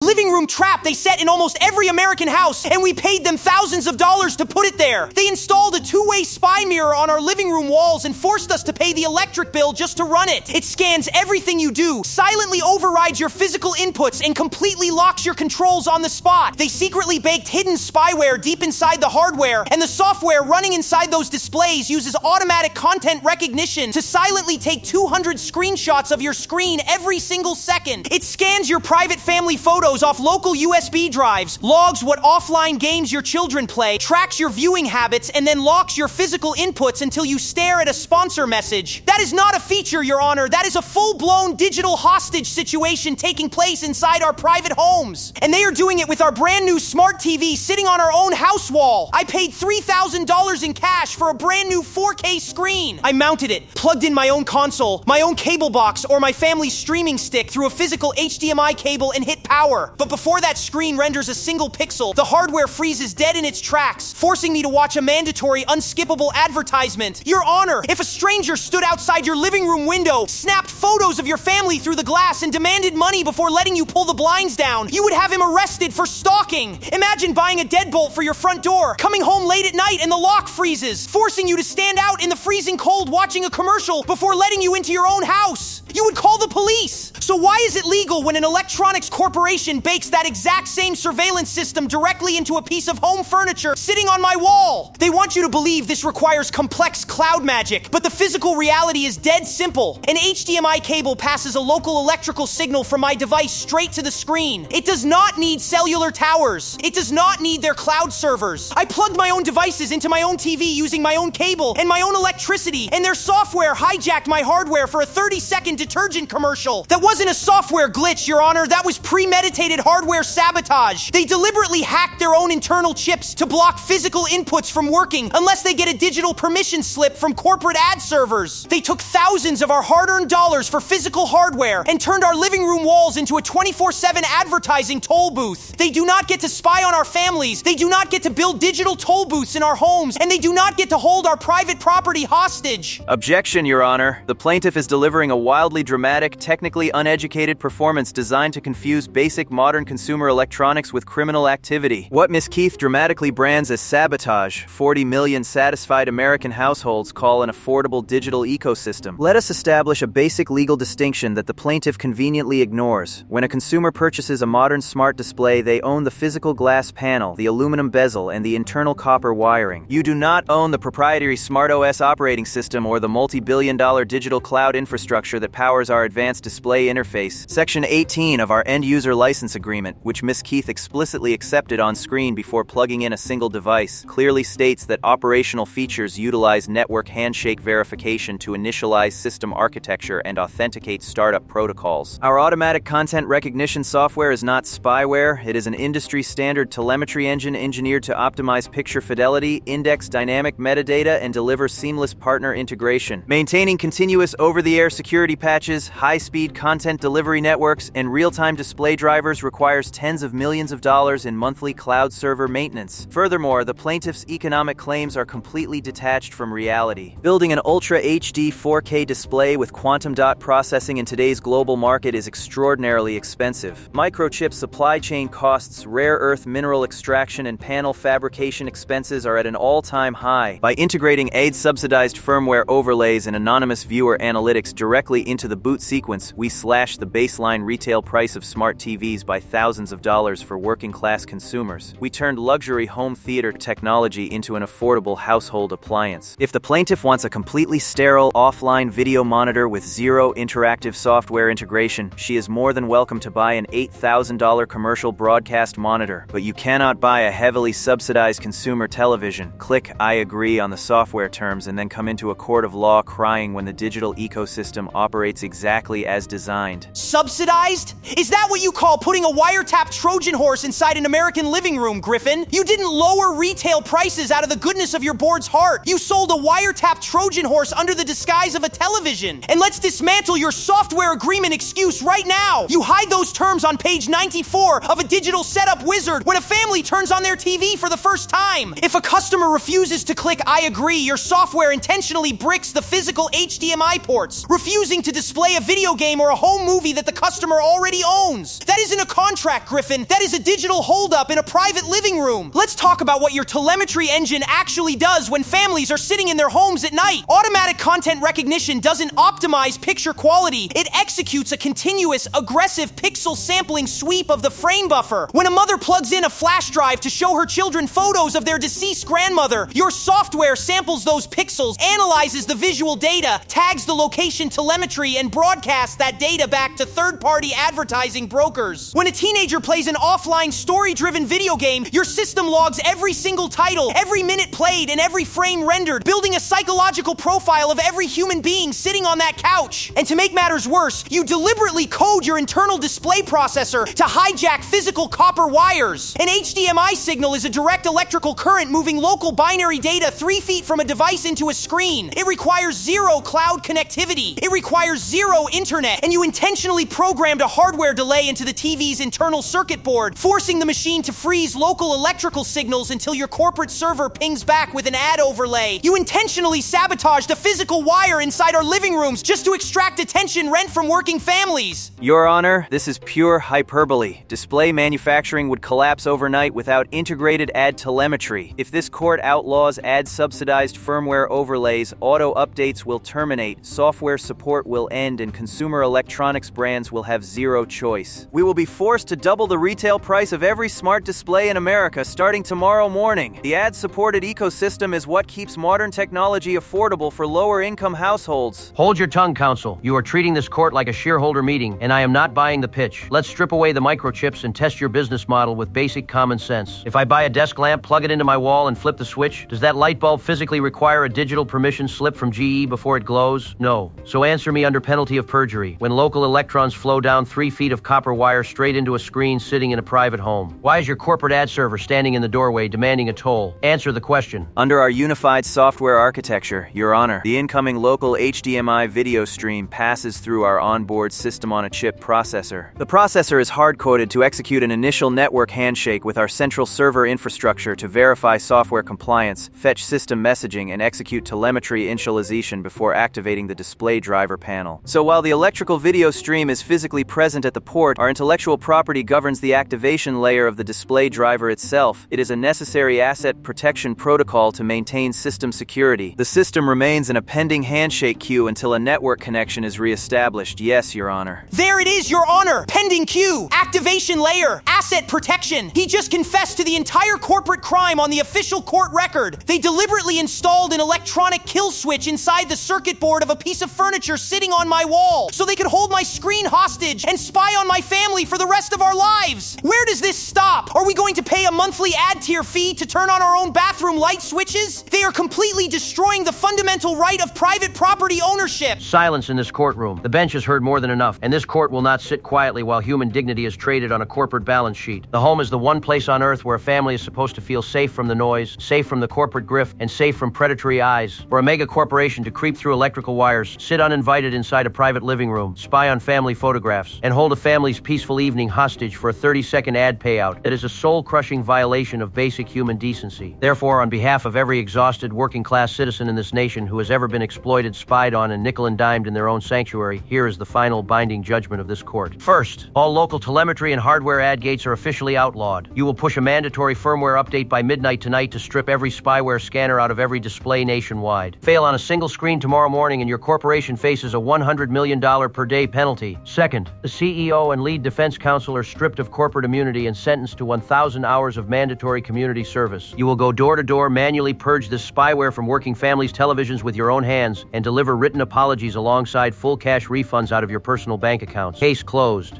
living room trap they set in almost every American house, and we paid them thousands of dollars to put it there. They installed a two-way spy mirror on our living room walls and forced us to pay the electric bill just to run it. It scans everything you do, silently overrides your physical inputs, and completely locks your controls on the spot. They secretly baked hidden spyware deep inside the hardware, and the software running inside those displays uses automatic content recognition to silently take 200 screenshots of your screen every single second. It scans your private family photos off local USB drives, logs what offline games your children play, tracks your viewing habits, and then locks your physical inputs until you stare at a sponsor message. That is not a feature, Your Honor. That is a full-blown digital hostage situation taking place inside our private homes. And they are doing it with our brand new smart TV sitting on our own house wall. I paid $3,000 in cash for a brand new 4K screen. I mounted it, plugged in my own console, my own cable box, or my family's streaming stick through a physical HDMI cable and hit power. But before that screen renders a single pixel, the hardware freezes dead in its tracks, forcing me to watch a mandatory, unskippable advertisement. Your Honor, if a stranger stood outside your living room window, snapped photos of your family through the glass, and demanded money before letting you pull the blinds down, you would have him arrested for stalking. Imagine buying a deadbolt for your front door, coming home late at night and the lock freezes, forcing you to stand out in the freezing cold watching a commercial before letting you into your own house. You would call the police. So why is it legal when an electronics corporation bakes that exact same surveillance system directly into a piece of home furniture sitting on my wall? They want you to believe this requires complex cloud magic, but the physical reality is dead simple. An HDMI cable passes a local electrical signal from my device straight to the screen. It does not need cellular towers. It does not need their cloud servers. I plugged my own devices into my own TV using my own cable and my own electricity, and their software hijacked my hardware for a 30-second detergent commercial. That wasn't a software glitch, Your Honor. That was premeditated hardware sabotage. They deliberately hacked their own internal chips to block physical inputs from working unless they get a digital permission slip from corporate ad servers. They took thousands of our hard-earned dollars for physical hardware and turned our living room walls into a 24/7 advertising toll booth. They do not get to spy on our families. They do not get to build digital toll booths in our homes, and they do not get to hold our private property hostage. Objection, Your Honor. The plaintiff is delivering a wildly dramatic, technically uneducated performance designed to confuse basic modern consumer electronics with criminal activity. What Ms. Keith dramatically brands as sabotage, 40 million satisfied American households call an affordable digital ecosystem. Let us establish a basic legal distinction that the plaintiff conveniently ignores. When a consumer purchases a modern smart display, they own the physical glass panel, the aluminum bezel, and the internal copper wiring. You do not own the proprietary SmartOS operating system or the multi-billion-dollar digital cloud infrastructure that powers our advanced display interface. Section 18 of our end-user license agreement, which Ms. Keith explicitly accepted on screen before plugging in a single device, clearly states that operational features utilize network handshake verification to initialize system architecture and authenticate startup protocols. Our automatic content recognition software is not spyware. It is an industry-standard telemetry engine engineered to optimize picture fidelity, index dynamic metadata, and deliver seamless partner integration. Maintaining continuous over-the-air security patches, high-speed content delivery networks, and real-time display drivers requires tens of millions of dollars in monthly cloud server maintenance. Furthermore, the plaintiff's economic claims are completely detached from reality. Building an Ultra HD 4K display with quantum dot processing in today's global market is extraordinarily expensive. Microchip supply chain costs, rare earth mineral extraction, and panel fabrication expenses are at an all-time high. By integrating ad-subsidized firmware overlays and anonymous viewer analytics directly into the boot sequence, we slash the baseline retail price of smart TVs by thousands of dollars for working-class consumers. We turned luxury home theater technology into an affordable household appliance. If the plaintiff wants a completely sterile, offline video monitor with zero interactive software integration, she is more than welcome to buy an $8,000 commercial broadcast monitor. But you cannot buy a heavily subsidized consumer television. Click I agree on the software terms and then come into a court of law crying when the digital ecosystem operates exactly as designed. Subsidized? Is that what you call putting a wiretap Trojan horse inside an American living room, Griffin? You didn't lower retail prices out of the goodness of your board's heart. You sold a wiretap Trojan horse under the disguise of a television. And let's dismantle your software agreement excuse right now. You hide those terms on page 94 of a digital setup wizard when a family turns on their TV for the first time. If a customer refuses to click I agree, your software intentionally bricks the physical HDMI ports, refusing to display a video game or a home movie that the customer already owns. That isn't a contract, Griffin. That is a digital holdup in a private living room. Let's talk about what your telemetry engine actually does when families are sitting in their homes at night. Automatic content recognition doesn't optimize picture quality. It executes a continuous, aggressive pixel sampling sweep of the frame buffer. When a mother plugs in a flash drive to show her children photos of their deceased grandmother, your software samples those pixels, analyzes the visual data, tags the location telemetry, and broadcasts that data back to third-party advertising brokers. When a teenager plays an offline story-driven video game, your system logs every single title, every minute played, and every frame rendered, building a psychological profile of every human being sitting on that couch. And to make matters worse, you deliberately code your internal display processor to hijack physical copper wires. An HDMI signal is a direct electrical current moving local binary data 3 feet from a device into a screen. It requires zero cloud connectivity. It requires zero internet. And you intentionally programmed a hardware delay into the TV's internal circuit board, forcing the machine to freeze local electrical signals until your corporate server pings back with an ad overlay. You intentionally sabotaged a physical wire inside our living rooms just to extract attention rent from working families. Your Honor, this is pure hyperbole. Display manufacturing would collapse overnight without integrated ad telemetry. If this court outlaws ad-subsidized firmware overlays, auto updates will terminate, software support will end, and consumer electronics brands will have zero choice. We will be forced to double the retail price of every smart display in America starting tomorrow morning. The ad-supported ecosystem is what keeps modern technology affordable for lower-income households. Hold your tongue, counsel. You are treating this court like a shareholder meeting, and I am not buying the pitch. Let's strip away the microchips and test your business model with basic common sense. If I buy a desk lamp, plug it into my wall, and flip the switch, does that light bulb physically require a digital permission slip from GE before it glows? No. So answer me under penalty of perjury. When local electrons flow down 3 feet of copper wire straight into a screen sitting in a private home, why is your corporate ad server standing in the doorway demanding a toll? Answer the question. Under our unified software architecture, Your Honor, the incoming local HDMI video stream passes through our onboard system-on-a-chip processor. The processor is hard-coded to execute an initial network handshake with our central server infrastructure to verify software compliance, fetch system messaging, and execute telemetry initialization before activating the display driver panel. So while the electrical video stream is physically present at the port, our intellectual property governs the activation layer of the display driver itself. It is a necessary asset protection protocol to maintain system security. The system remains in a pending handshake queue until a network connection is reestablished. Yes, Your Honor. There it is, Your Honor! Pending queue, activation layer, asset protection. He just confessed to the entire corporate crime on the official court record. They deliberately installed an electronic kill switch inside the circuit board of a piece of furniture sitting on my wall so they could hold my screen hostage and spy on my family for the rest of our lives. Where does this stop? Are we going to pay a monthly ad tier fee to turn on our own bathroom light switches? They are completely destroying the fundamental right of private property ownership. Silence in this courtroom. The bench has heard more than enough, and this court will not sit quietly while human dignity is traded on a corporate balance sheet. The home is the one place on earth where a family is supposed to feel safe from the noise, safe from the corporate grift, and safe from predatory eyes. For a mega corporation to creep through electrical wires, sit uninvited inside a private living room, spy on family photographs, and hold a family's peaceful evening hostage for a 30-second ad payout, that is a soul-crushing violation of basic human decency. Therefore, on behalf of every exhausted working-class citizen in this nation who has ever been exploited, spied on, and nickel-and-dimed in their own sanctuary, here is the final binding judgment of this court. First, all local telemetry and hardware ad gates are officially outlawed. You will push a mandatory firmware update by midnight tonight to strip every spyware scanner out of every display nationwide. Fail on a single screen tomorrow morning and your corporation faces a $100 million per day penalty. Second, the CEO and lead defense counsel are stripped of corporate immunity and sentenced to 1,000 hours of mandatory community service. You will go door to door, manually purge this spyware from working families' televisions with your own hands, and deliver written apologies alongside full cash refunds out of your personal bank accounts. Case closed.